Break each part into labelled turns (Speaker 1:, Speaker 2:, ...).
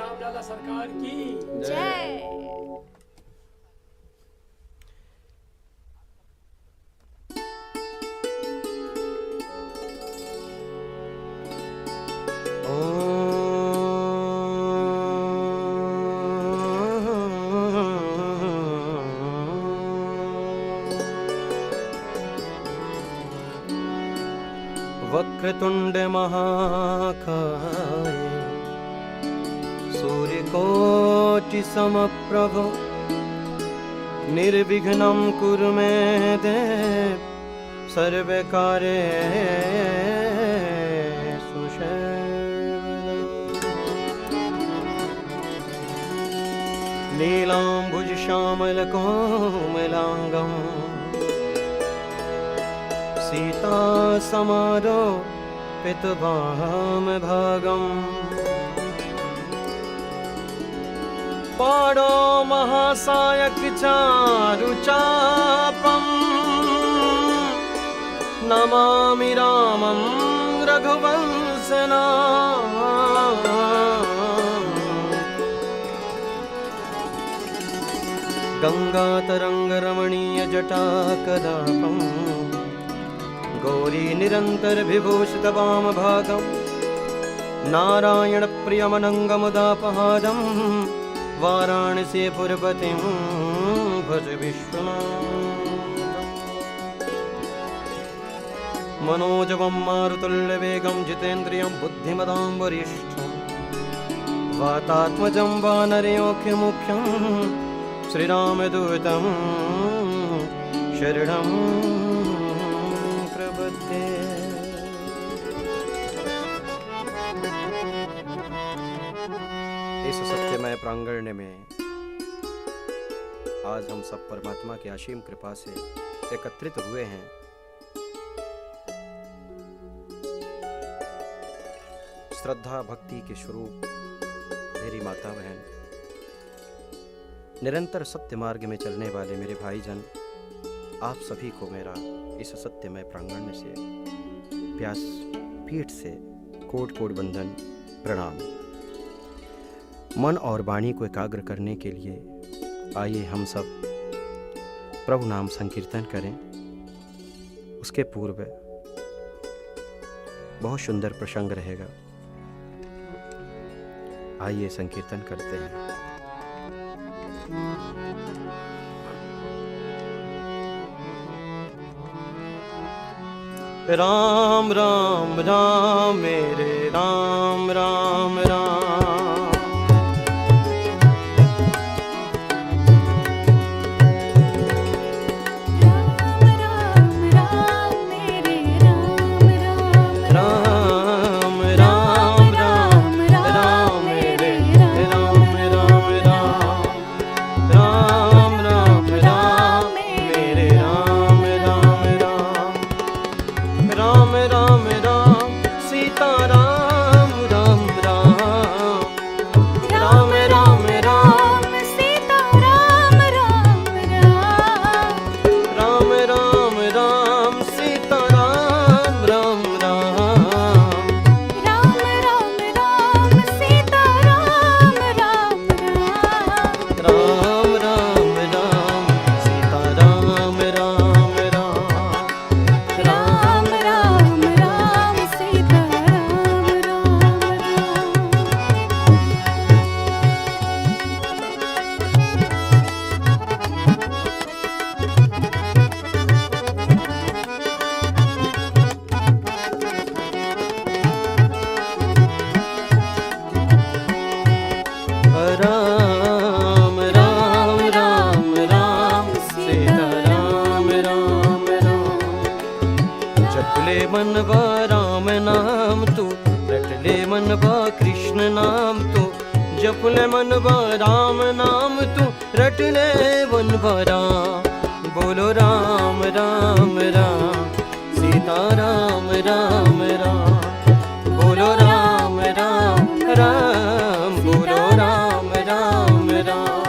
Speaker 1: रामलाला सरकार की
Speaker 2: जय।
Speaker 3: वक्रतुंड महाकाय सूर्यकोटि समप्रभ निर्विघ्नं कुरु मे देव सर्वकार्येषु सर्वदा। नीलाम्बुज श्यामलकोमलाङ्गम् सीता समारोपितवामभागम् पाणो महासायक चारुचापम् नमामि रामं रघुवंशना। गंगातरंगरमणीय जटाकलापम् गौरी निरंतर विभूषित वामभागम् नारायण प्रियमनंगमुदापहारं वाराणसी पुरपतिं भज विश्वनाथम्। मनोजवं मारुतुल्यवेगं जितेन्द्रियं बुद्धिमतां वरिष्ठं वातात्मजं वानरयोग्यमुख्यं श्रीरामदूतं शरणं प्रपद्ये। इस सत्यमय प्रांगण में आज हम सब परमात्मा की असीम कृपा से एकत्रित हुए हैं। श्रद्धा भक्ति के स्वरूप मेरी माता बहन, निरंतर सत्य मार्ग में चलने वाले मेरे भाईजन, आप सभी को मेरा इस सत्यमय प्रांगण से व्यास पीठ से कोट कोट बंधन प्रणाम। मन और वाणी को एकाग्र करने के लिए आइए हम सब प्रभु नाम संकीर्तन करें। उसके पूर्व बहुत सुंदर प्रसंग रहेगा, आइए संकीर्तन करते हैं। राम राम राम मेरे राम राम राम। मनवा राम नाम तू रटले मनवा कृष्ण नाम तू जपले मनवा राम नाम तू रटले मनवा राम। बोलो राम राम राम सीता राम राम राम। बोलो राम राम राम बोलो राम राम राम।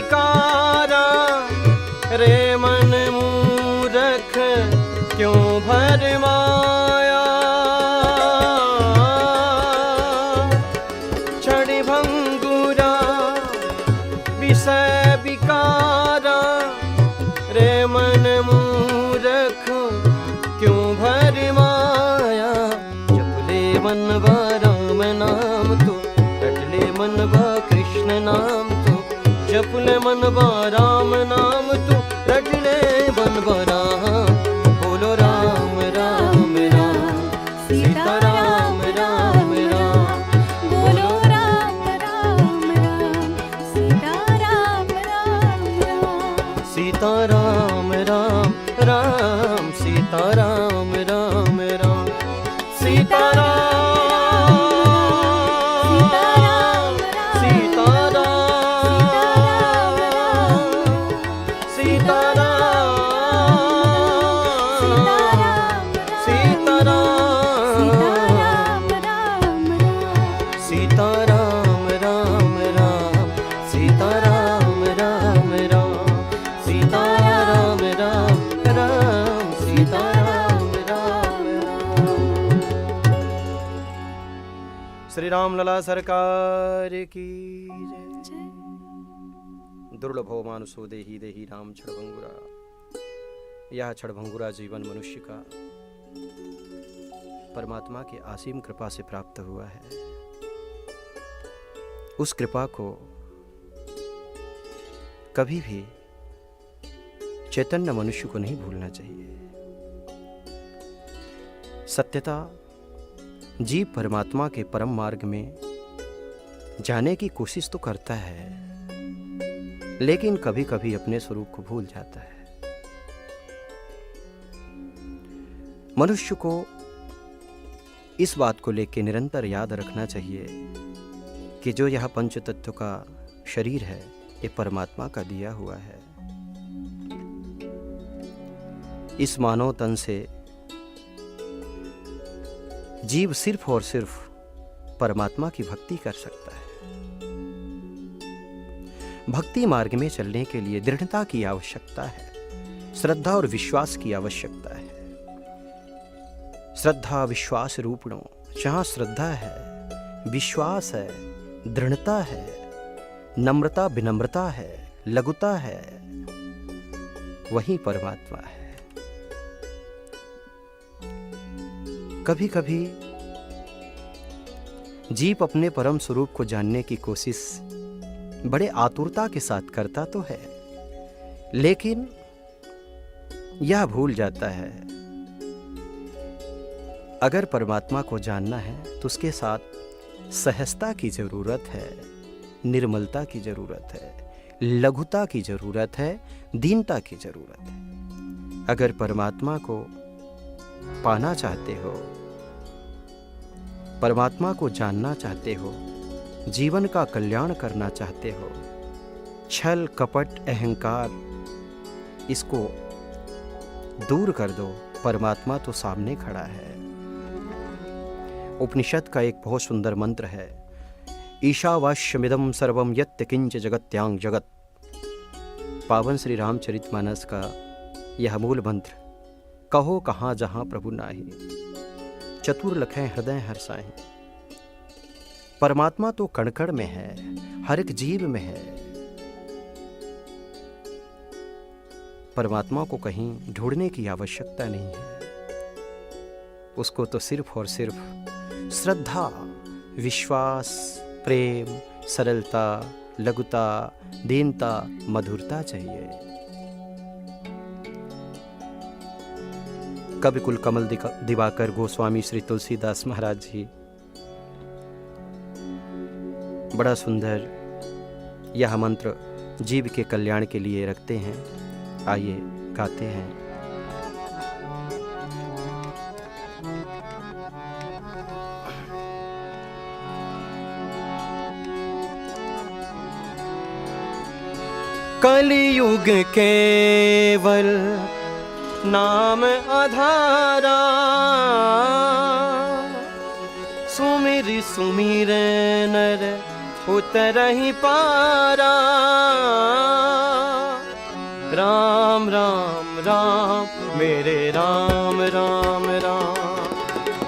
Speaker 3: विकारा, रे मन मूरख क्यों भरमाया। क्षण भंगुरा विषय विकारा, रे मन मूरख क्यों भरमाया। जपले मनवा राम नाम तो, रटले मनवा कृष्ण नाम तो, जपले मनवा राम नाम तो, रटले मनवा राम। बोलो राम राम राम, सीता राम राम राम।
Speaker 1: बोलो राम राम राम, सीता राम राम राम।
Speaker 3: सीता राम राम राम, सीता राम राम राम। सीता राम, सीता राम, सीता राम, सीता राम, सीता राम राम राम, सीता राम राम राम, सीता राम राम राम, सीता राम राम राम। श्री राम लला सरकार की जय। दुर्लभो मानुषो देहि देहि राम क्षणभंगुरा। यह क्षणभंगुरा जीवन मनुष्य का परमात्मा की असीम कृपा से प्राप्त हुआ है। उस कृपा को कभी भी चैतन्य मनुष्य को नहीं भूलना चाहिए। सत्यता जीव परमात्मा के परम मार्ग में जाने की कोशिश तो करता है, लेकिन कभी कभी अपने स्वरूप को भूल जाता है। मनुष्य को इस बात को लेकर निरंतर याद रखना चाहिए कि जो यह पंच तत्व का शरीर है, ये परमात्मा का दिया हुआ है। इस मानव तन से जीव सिर्फ और सिर्फ परमात्मा की भक्ति कर सकता है। भक्ति मार्ग में चलने के लिए दृढ़ता की आवश्यकता है, श्रद्धा और विश्वास की आवश्यकता है। श्रद्धा विश्वास रूपणों, जहाँ श्रद्धा है, विश्वास है, दृढ़ता है, नम्रता विनम्रता है, लघुता है, वही परमात्मा है। कभी कभी जीव अपने परम स्वरूप को जानने की कोशिश बड़े आतुरता के साथ करता तो है, लेकिन यह भूल जाता है अगर परमात्मा को जानना है तो उसके साथ सहजता की जरूरत है, निर्मलता की जरूरत है, लघुता की जरूरत है, दीनता की जरूरत है। अगर परमात्मा को पाना चाहते हो, परमात्मा को जानना चाहते हो, जीवन का कल्याण करना चाहते हो, छल कपट अहंकार इसको दूर कर दो। परमात्मा तो सामने खड़ा है। उपनिषद का एक बहुत सुंदर मंत्र है, ईशावास्यमिदं सर्वं यत् किंच जगत्यांग जगत। पावन श्री रामचरितमानस का यह मूल मंत्र, कहो कहाँ जहाँ प्रभु नाहि, चतुर लखें हृदय हर्षाहि। परमात्मा तो कण कण में है, हर एक जीव में है। परमात्मा को कहीं ढूंढने की आवश्यकता नहीं है। उसको तो सिर्फ और सिर्फ श्रद्धा, विश्वास, प्रेम, सरलता, लघुता, दीनता, मधुरता चाहिए। कवि कुल कमल दिवाकर गोस्वामी श्री तुलसीदास महाराज जी बड़ा सुंदर यह मंत्र जीव के कल्याण के लिए रखते हैं। आइए गाते हैं। कलियुग केवल नाम आधारा, सुमिर सुमिर नर उतरहि पारा। राम राम राम मेरे राम राम राम,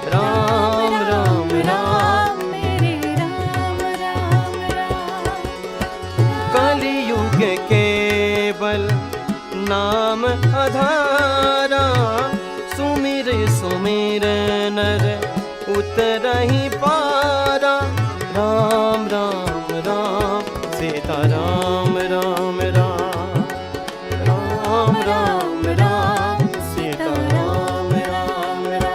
Speaker 3: राम राम राम
Speaker 1: मेरे राम राम राम।
Speaker 3: कलियुग केवल नाम आधारा, सुमिर सुमिर नर उतरहि पारा। राम राम राम सीता राम राम राम, राम राम राम सीता राम राम राम,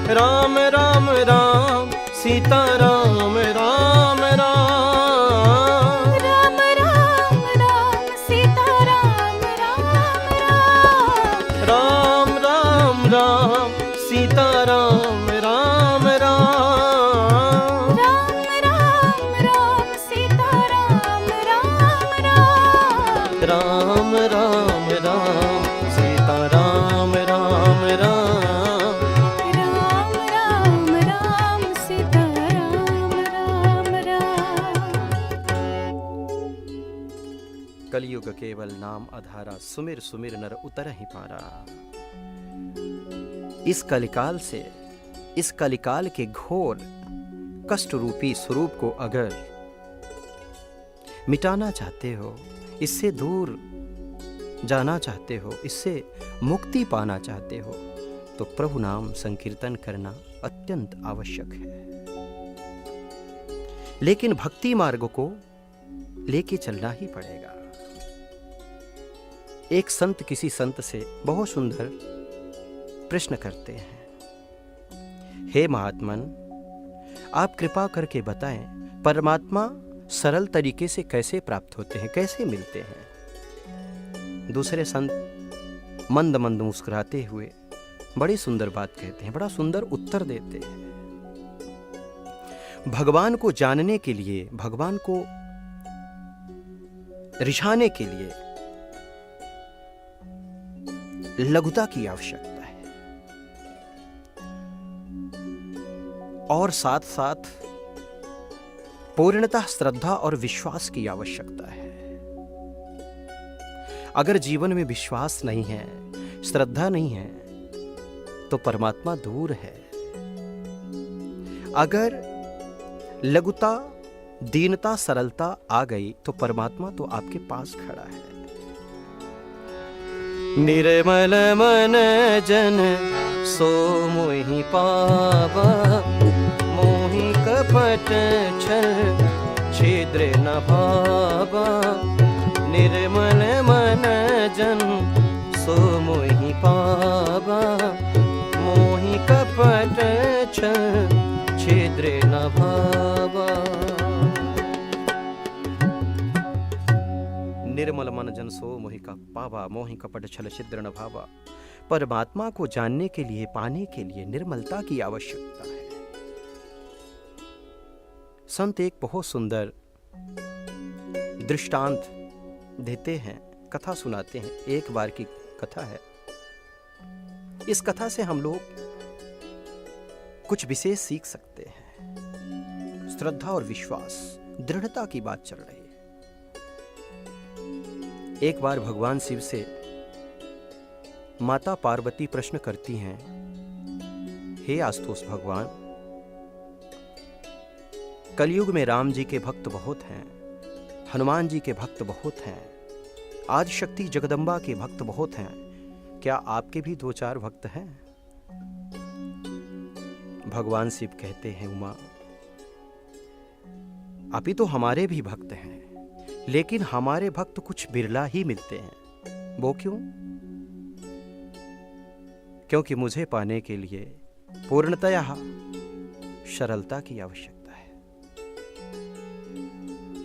Speaker 3: राम राम राम सीता राम राम राम,
Speaker 1: राम राम राम सीता राम राम राम।
Speaker 3: राम राम राम सीता राम राम राम,
Speaker 1: राम राम राम सीता राम राम राम।
Speaker 3: राम राम राम सीता राम राम राम,
Speaker 1: राम राम राम सीता राम राम राम।
Speaker 3: कलियुग केवल नाम आधारा, सुमिर सुमिर नर उतरहि पारा। इस कलिकाल से, इस कलिकाल के घोर कष्ट रूपी स्वरूप को अगर मिटाना चाहते हो, इससे दूर जाना चाहते हो, इससे मुक्ति पाना चाहते हो, तो प्रभु नाम संकीर्तन करना अत्यंत आवश्यक है। लेकिन भक्ति मार्ग को लेके चलना ही पड़ेगा। एक संत किसी संत से बहुत सुंदर प्रश्न करते हैं, हे महात्मन, आप कृपा करके बताएं, परमात्मा सरल तरीके से कैसे प्राप्त होते हैं, कैसे मिलते हैं। दूसरे संत मंद मंद मुस्कुराते हुए बड़ी सुंदर बात कहते हैं, बड़ा सुंदर उत्तर देते हैं। भगवान को जानने के लिए, भगवान को रिझाने के लिए लघुता की आवश्यकता है, और साथ साथ पूर्णतः श्रद्धा और विश्वास की आवश्यकता है। अगर जीवन में विश्वास नहीं है, श्रद्धा नहीं है, तो परमात्मा दूर है। अगर लघुता, दीनता, सरलता आ गई तो परमात्मा तो आपके पास खड़ा है। निर्मल मन जन सो मोहि पावा, मोहि कपट छल छिद्र न भावा। निर्मल मन जन सो मोहि पावा, मोहि कपट छल छिद्र न भावा। निर्मल मन जन सो मोहि का पावा, मोहि कपट छल छिद्र न भावा। परमात्मा को जानने के लिए, पाने के लिए निर्मलता की आवश्यकता है। संत एक बहुत सुंदर दृष्टांत देते हैं, कथा सुनाते हैं। एक बार की कथा है। इस कथा से हम लोग कुछ विशेष सीख सकते हैं। श्रद्धा और विश्वास, दृढ़ता की बात चल रही है। एक बार भगवान शिव से माता पार्वती प्रश्न करती हैं, हे आशुतोष भगवान, कलयुग में राम जी के भक्त बहुत हैं, हनुमान जी के भक्त बहुत हैं, आदि शक्ति जगदम्बा के भक्त बहुत हैं, क्या आपके भी 2-4 भक्त हैं? भगवान शिव कहते हैं, उमा, अभी तो हमारे भी भक्त हैं, लेकिन हमारे भक्त कुछ बिरला ही मिलते हैं। वो क्यों? क्योंकि मुझे पाने के लिए पूर्णतया सरलता की आवश्यकता है।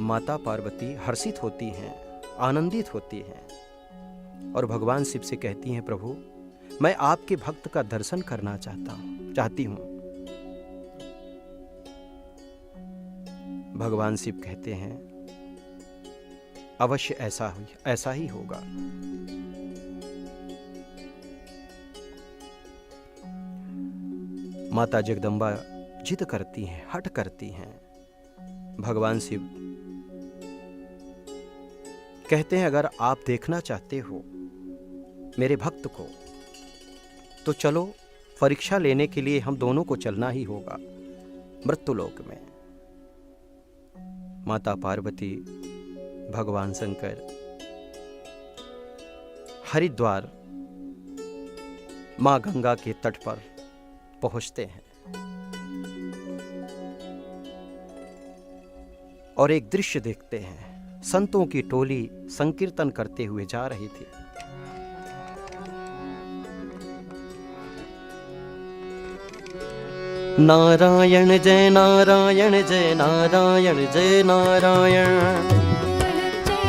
Speaker 3: माता पार्वती हर्षित होती हैं, आनंदित होती हैं और भगवान शिव से कहती हैं, प्रभु, मैं आपके भक्त का दर्शन करना चाहती हूं। भगवान शिव कहते हैं, अवश्य ऐसा ही होगा। माता जगदम्बा जिद करती हैं, हठ करती हैं भगवान शिव कहते हैं, अगर आप देखना चाहते हो मेरे भक्त को तो चलो, परीक्षा लेने के लिए हम दोनों को चलना ही होगा मृत्युलोक में। माता पार्वती, भगवान शंकर हरिद्वार मां गंगा के तट पर पहुंचते हैं और एक दृश्य देखते हैं। संतों की टोली संकीर्तन करते हुए जा रही थी। नारायण जय नारायण जय नारायण जय नारायण,
Speaker 1: जय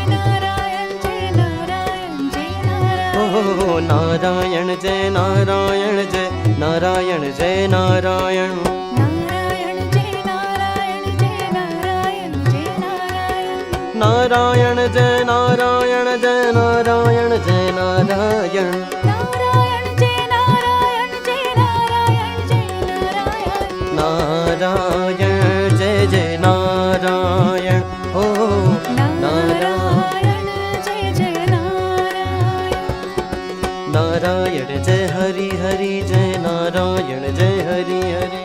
Speaker 1: नारायण जय नारायण जय नारायण,
Speaker 3: ओ नारायण जय नारायण जय नारायण जय नारायण,
Speaker 1: नारायण जय नारायण जय नारायण जय नारायण,
Speaker 3: नारायण जय नारायण जय नारायण जय नारायण,
Speaker 1: नारायण जय नारायण जय नारायण जय नारायण,
Speaker 3: नारायण जय जय नारायण, ओ
Speaker 1: नारायण जय जय नारायण,
Speaker 3: नारायण जय हरि हरि जय नारायण जय हरि हरि,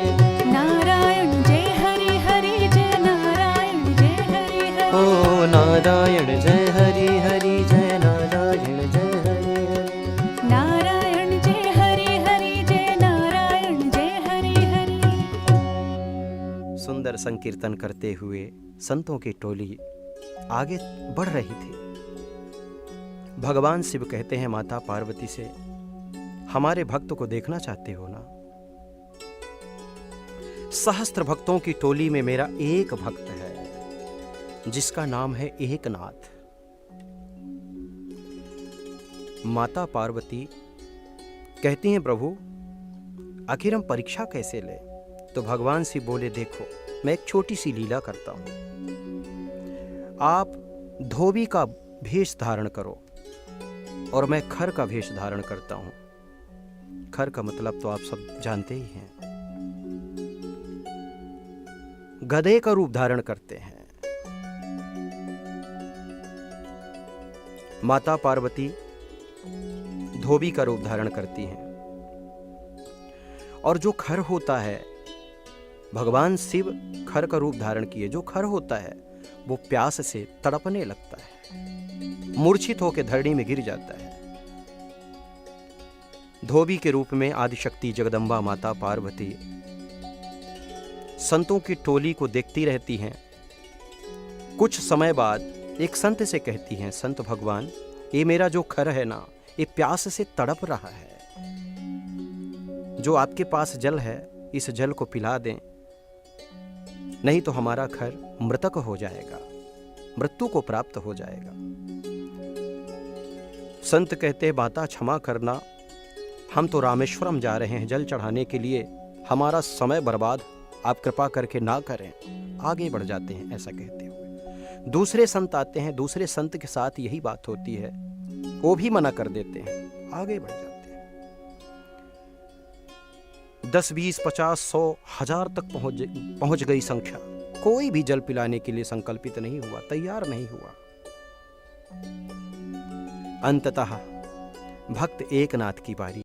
Speaker 1: नारायण जय हरि हरि जय नारायण जय हरि हरि,
Speaker 3: ओ नारायण जय हरि हरि जय नारायण जय हरि हरि,
Speaker 1: नारायण जय हरि हरि जय नारायण जय हरि हरि।
Speaker 3: सुंदर संकीर्तन करते हुए संतों की टोली आगे बढ़ रही थी। भगवान शिव कहते हैं माता पार्वती से, हमारे भक्त को देखना चाहते हो ना? सहस्त्र भक्तों की टोली में मेरा एक भक्त है जिसका नाम है एकनाथ। माता पार्वती कहती हैं, प्रभु आखिर हम परीक्षा कैसे ले? तो भगवान शिव बोले, देखो मैं एक छोटी सी लीला करता हूं। आप धोबी का भेष धारण करो और मैं खर का भेष धारण करता हूं। खर का मतलब तो आप सब जानते ही हैं, गधे का रूप धारण करते हैं। माता पार्वती धोबी का रूप धारण करती हैं और जो खर होता है, भगवान शिव खर का रूप धारण किए। जो खर होता है वो प्यास से तड़पने लगता है, मूर्छित होकर धरणी में गिर जाता है। धोबी के रूप में आदिशक्ति जगदम्बा माता पार्वती संतों की टोली को देखती रहती हैं। कुछ समय बाद एक संत से कहती हैं, संत भगवान, ये मेरा जो खर है ना, ये प्यास से तड़प रहा है। जो आपके पास जल है, इस जल को पिला दें, नहीं तो हमारा खर मृतक हो जाएगा, मृत्यु को प्राप्त हो जाएगा। संत कहते, माता क्षमा करना, हम तो रामेश्वरम जा रहे हैं जल चढ़ाने के लिए, हमारा समय बर्बाद आप कृपा करके ना करें, आगे बढ़ जाते हैं। ऐसा कहते हुए दूसरे संत आते हैं, दूसरे संत के साथ यही बात होती है, वो भी मना कर देते हैं, आगे बढ़ जाते हैं। 10, 20, 50, 100, 1000 तक पहुंच गई संख्या। कोई भी जल पिलाने के लिए संकल्पित नहीं हुआ, तैयार नहीं हुआ। अंततः भक्त एकनाथ की बारी।